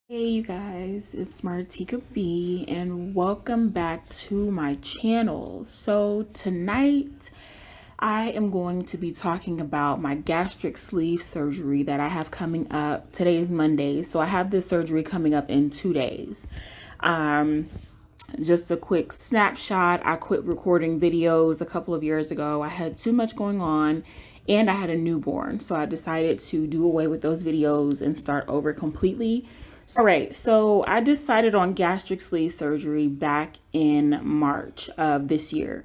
Hey you guys, it's Martika B and welcome back to my channel. So tonight I am going to be talking about my gastric sleeve surgery that I have coming up. Today is Monday, so I have this surgery coming up in 2 days. Just a quick snapshot. I quit recording videos a couple of years ago. I had too much going on and I had a newborn. So I decided to do away with those videos and start over completely. All right, so I decided on gastric sleeve surgery back in March of this year.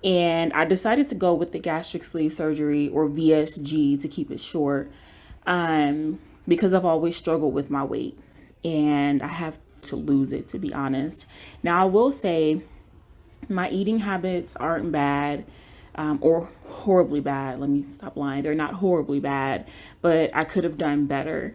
And I decided to go with the gastric sleeve surgery, or VSG to keep it short, because I've always struggled with my weight and I have to lose it, to be honest. Now, I will say my eating habits aren't bad, or horribly bad. Let me stop lying. They're not horribly bad, but I could have done better.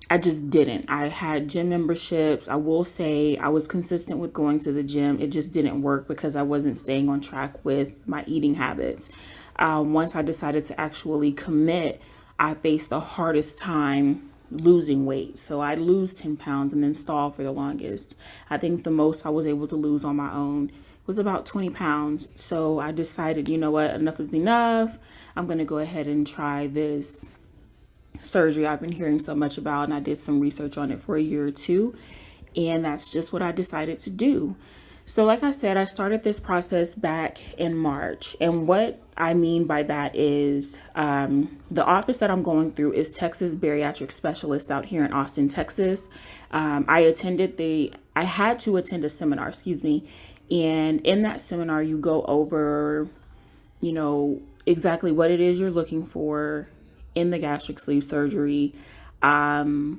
I just didn't. I had gym memberships. I will say I was consistent with going to the gym. It just didn't work because I wasn't staying on track with my eating habits. Once I decided to actually commit, I faced the hardest time losing weight. So I'd lose 10 pounds and then stall for the longest. I think the most I was able to lose on my own was about 20 pounds. So I decided, you know what, enough is enough. I'm going to go ahead and try this surgery I've been hearing so much about, and I did some research on it for a year or two, and that's just what I decided to do. So like I said, I started this process back in March, and what I mean by that is the office that I'm going through is Texas Bariatric Specialist out here in Austin, Texas. I had to attend a seminar, excuse me, and in that seminar you go over, exactly what it is you're looking for in the gastric sleeve surgery, what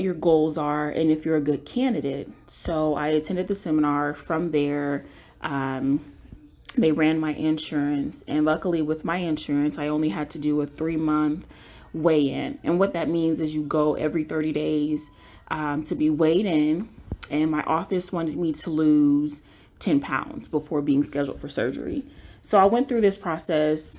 your goals are, and if you're a good candidate. So I attended the seminar. From there, they ran my insurance, and luckily with my insurance, I only had to do a 3-month weigh-in. And what that means is you go every 30 days to be weighed in, and my office wanted me to lose 10 pounds before being scheduled for surgery. So I went through this process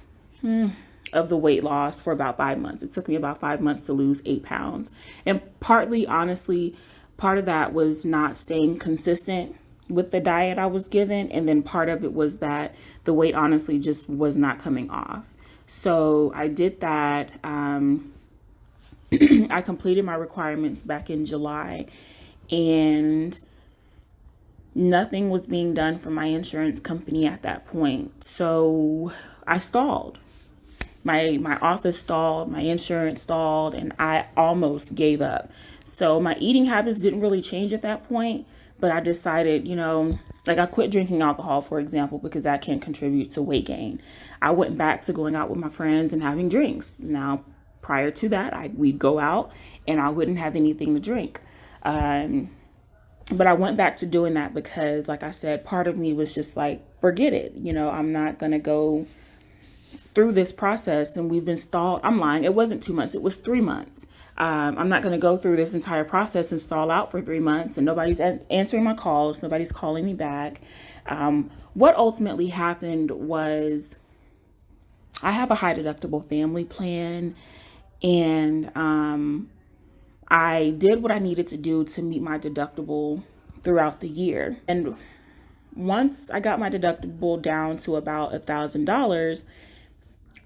of the weight loss for about 5 months. It took me about 5 months to lose 8 pounds. And partly, honestly, part of that was not staying consistent with the diet I was given. And then part of it was that the weight honestly just was not coming off. So I did that. I completed my requirements back in July, and nothing was being done for my insurance company at that point. So I stalled. My office stalled, my insurance stalled, and I almost gave up. So my eating habits didn't really change at that point, but I decided, I quit drinking alcohol, for example, because that can contribute to weight gain. I went back to going out with my friends and having drinks. Now, prior to that, we'd go out and I wouldn't have anything to drink. But I went back to doing that because, like I said, part of me was just like, forget it. I'm not going to go through this process, and we've been stalled. I'm lying. It wasn't 2 months. It was 3 months. I'm not going to go through this entire process and stall out for 3 months, and nobody's answering my calls. Nobody's calling me back. What ultimately happened was I have a high deductible family plan, and I did what I needed to do to meet my deductible throughout the year. And once I got my deductible down to about $1,000,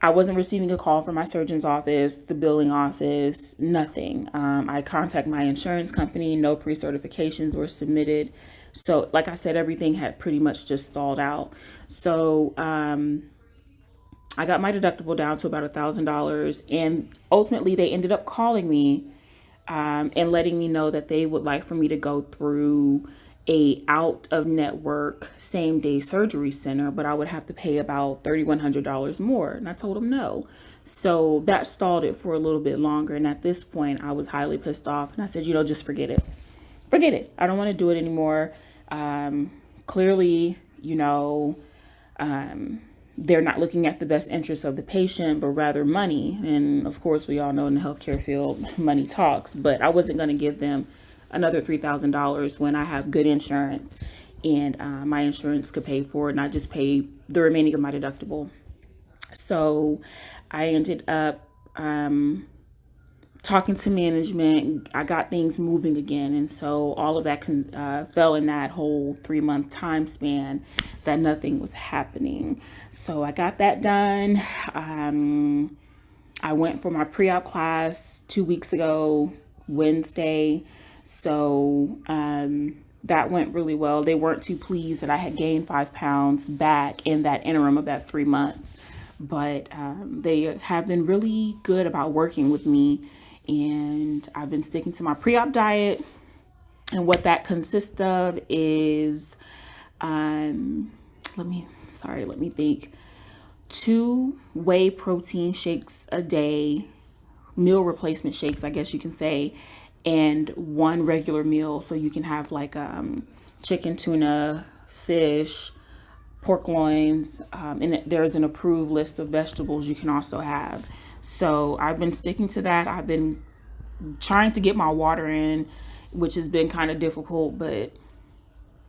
I wasn't receiving a call from my surgeon's office, the billing office, nothing. I contacted my insurance company, no pre-certifications were submitted. So like I said, everything had pretty much just stalled out. So I got my deductible down to about $1,000, and ultimately they ended up calling me and letting me know that they would like for me to go through a out of network same day surgery center, but I would have to pay about $3,100 more. And I told them no. So that stalled it for a little bit longer. And at this point I was highly pissed off, and I said, just forget it. Forget it. I don't want to do it anymore. Clearly, they're not looking at the best interest of the patient, but rather money. And of course, we all know in the healthcare field, money talks, but I wasn't going to give them another $3,000 when I have good insurance, and my insurance could pay for it, and I just pay the remaining of my deductible. So I ended up talking to management, I got things moving again. And so all of that fell in that whole 3-month time span that nothing was happening. So I got that done. I went for my pre-op class 2 weeks ago, Wednesday. So that went really well. They weren't too pleased that I had gained 5 pounds back in that interim of that 3 months. But they have been really good about working with me. And I've been sticking to my pre-op diet. And what that consists of is, let me think. 2 whey protein shakes a day, meal replacement shakes, I guess you can say, and 1 regular meal. So you can have like chicken, tuna, fish, pork loins, and there's an approved list of vegetables you can also have. So I've been sticking to that. I've been trying to get my water in, which has been kind of difficult, but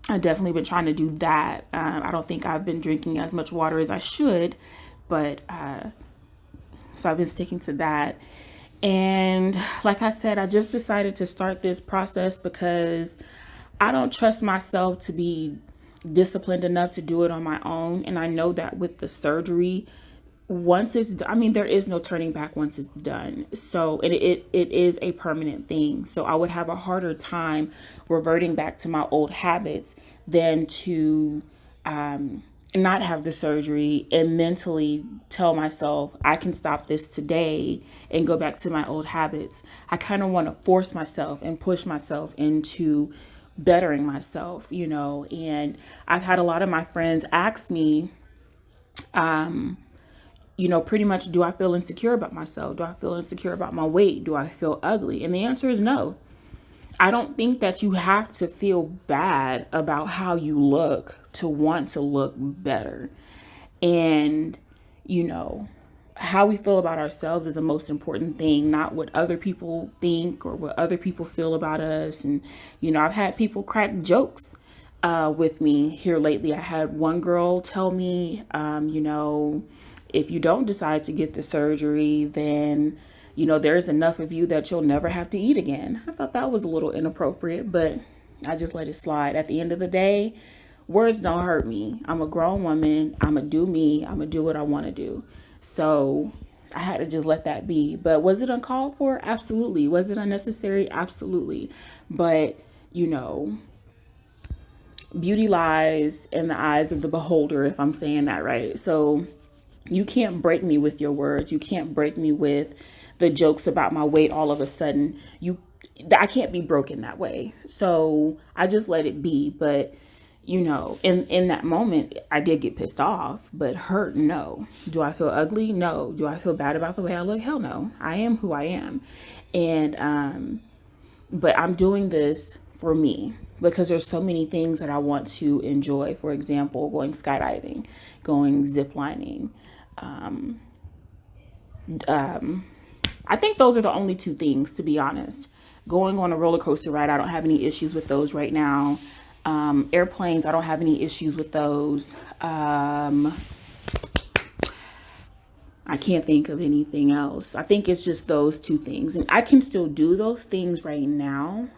I've definitely been trying to do that. I don't think I've been drinking as much water as I should, but so I've been sticking to that. And like I said, I just decided to start this process because I don't trust myself to be disciplined enough to do it on my own. And I know that with the surgery, once it's done, I mean, there is no turning back once it's done. So it is a permanent thing. So I would have a harder time reverting back to my old habits than to not have the surgery and mentally tell myself I can stop this today and go back to my old habits. I kind of want to force myself and push myself into bettering myself, and I've had a lot of my friends ask me, pretty much, do I feel insecure about myself? Do I feel insecure about my weight? Do I feel ugly? And the answer is no. I don't think that you have to feel bad about how you look to want to look better. And, how we feel about ourselves is the most important thing, not what other people think or what other people feel about us. And, I've had people crack jokes with me here lately. I had one girl tell me, if you don't decide to get the surgery, then, there's enough of you that you'll never have to eat again. I thought that was a little inappropriate, but I just let it slide. At the end of the day, words don't hurt me. I'm a grown woman. I'm going to do me. I'm going to do what I want to do. So I had to just let that be. But was it uncalled for? Absolutely. Was it unnecessary? Absolutely. But, beauty lies in the eyes of the beholder, if I'm saying that right. So you can't break me with your words. You can't break me with the jokes about my weight all of a sudden. I can't be broken that way. So I just let it be. But, in that moment, I did get pissed off, but hurt, no. Do I feel ugly? No. Do I feel bad about the way I look? Hell no. I am who I am. And, but I'm doing this for me because there's so many things that I want to enjoy. For example, going skydiving, going ziplining. I think those are the only 2 things, to be honest. Going on a roller coaster ride, I don't have any issues with those right now. Airplanes, I don't have any issues with those. I can't think of anything else. I think it's just those 2 things. And I can still do those things right now.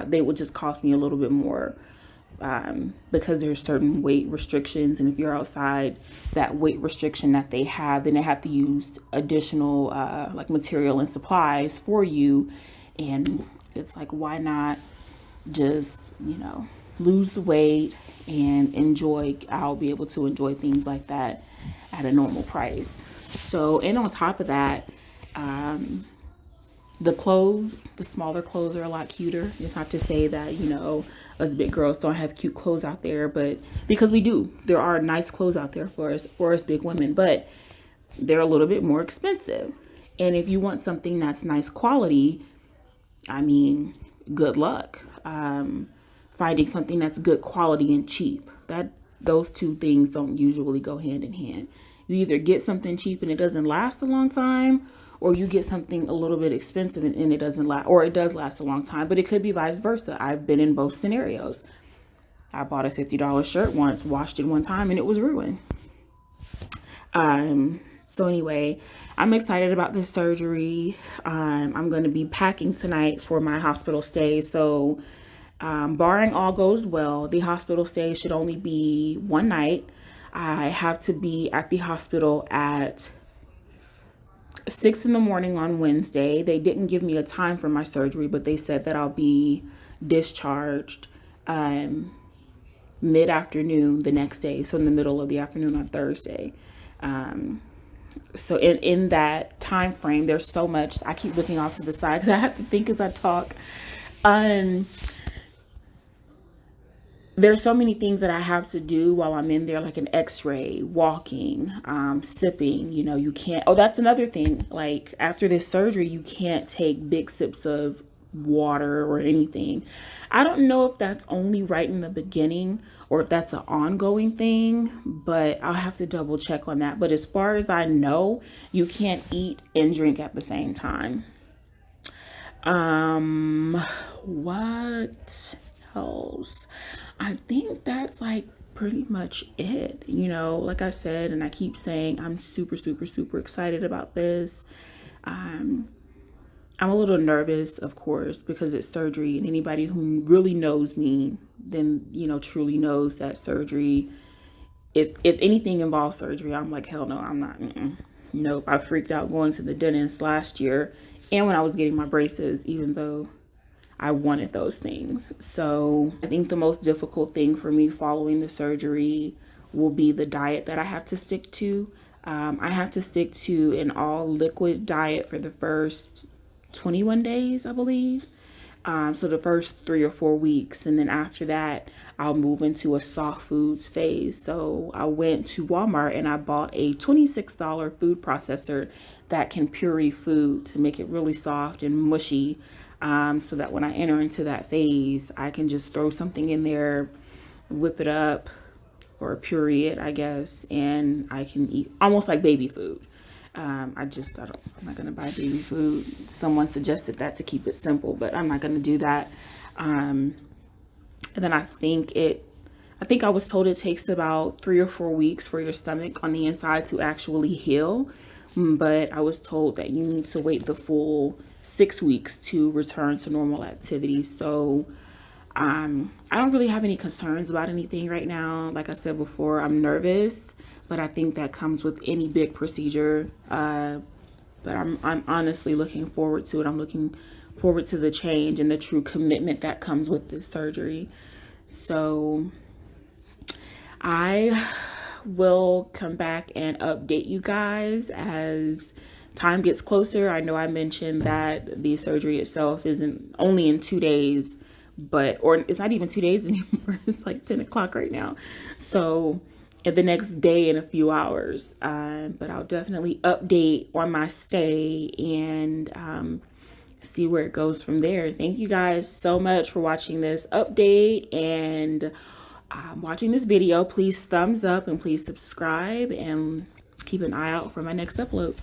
They would just cost me a little bit more because there's certain weight restrictions. And if you're outside that weight restriction that they have, then they have to use additional like material and supplies for you. And it's like, why not just, lose the weight and enjoy? I'll be able to enjoy things like that at a normal price. So, and on top of that, the smaller clothes are a lot cuter. It's not to say that, us big girls don't have cute clothes out there, but because we do, there are nice clothes out there for us big women, but they're a little bit more expensive. And if you want something that's nice quality, I mean, good luck. Finding something that's good quality and cheap. Those 2 things don't usually go hand in hand. You either get something cheap and it doesn't last a long time, or you get something a little bit expensive and it doesn't last, or it does last a long time, but it could be vice versa. I've been in both scenarios. I bought a $50 shirt once, washed it one time, and it was ruined. So anyway, I'm excited about this surgery. I'm going to be packing tonight for my hospital stay. So barring all goes well, the hospital stay should only be one night. I have to be at the hospital at 6 in the morning on Wednesday. They didn't give me a time for my surgery, but they said that I'll be discharged mid-afternoon the next day. So in the middle of the afternoon on Thursday. So in that time frame, there's so much. I keep looking off to the side because I have to think as I talk. There's so many things that I have to do while I'm in there, like an x-ray, walking, sipping, you can't. Oh, that's another thing. Like after this surgery, you can't take big sips of water or anything. I don't know if that's only right in the beginning or if that's an ongoing thing, but I'll have to double check on that. But as far as I know, you can't eat and drink at the same time. What else? I think that's like pretty much it. Like I said, and I keep saying, I'm super, super, super excited about this. I'm a little nervous, of course, because it's surgery, and anybody who really knows me, then, truly knows that surgery, if anything involves surgery, I'm like, hell no, I'm not. Nope. I freaked out going to the dentist last year and when I was getting my braces, even though I wanted those things. So I think the most difficult thing for me following the surgery will be the diet that I have to stick to. I have to stick to an all liquid diet for the first 21 days, I believe. So the first 3 or 4 weeks. And then after that, I'll move into a soft foods phase. So I went to Walmart and I bought a $26 food processor that can puree food to make it really soft and mushy. So that when I enter into that phase, I can just throw something in there, whip it up or puree it, I guess. And I can eat almost like baby food. I'm not going to buy baby food. Someone suggested that to keep it simple, but I'm not going to do that. And then I think I was told it takes about 3 or 4 weeks for your stomach on the inside to actually heal. But I was told that you need to wait the full 6 weeks to return to normal activity. So, I don't really have any concerns about anything right now. Like I said before, I'm nervous, but I think that comes with any big procedure. But I'm honestly looking forward to it. I'm looking forward to the change and the true commitment that comes with this surgery. So I will come back and update you guys as time gets closer. I know I mentioned that the surgery itself isn't only in 2 days, or it's not even 2 days anymore. It's like 10 o'clock right now. So the next day in a few hours, but I'll definitely update on my stay and see where it goes from there. Thank you guys so much for watching this update and watching this video. Please thumbs up and please subscribe and keep an eye out for my next upload.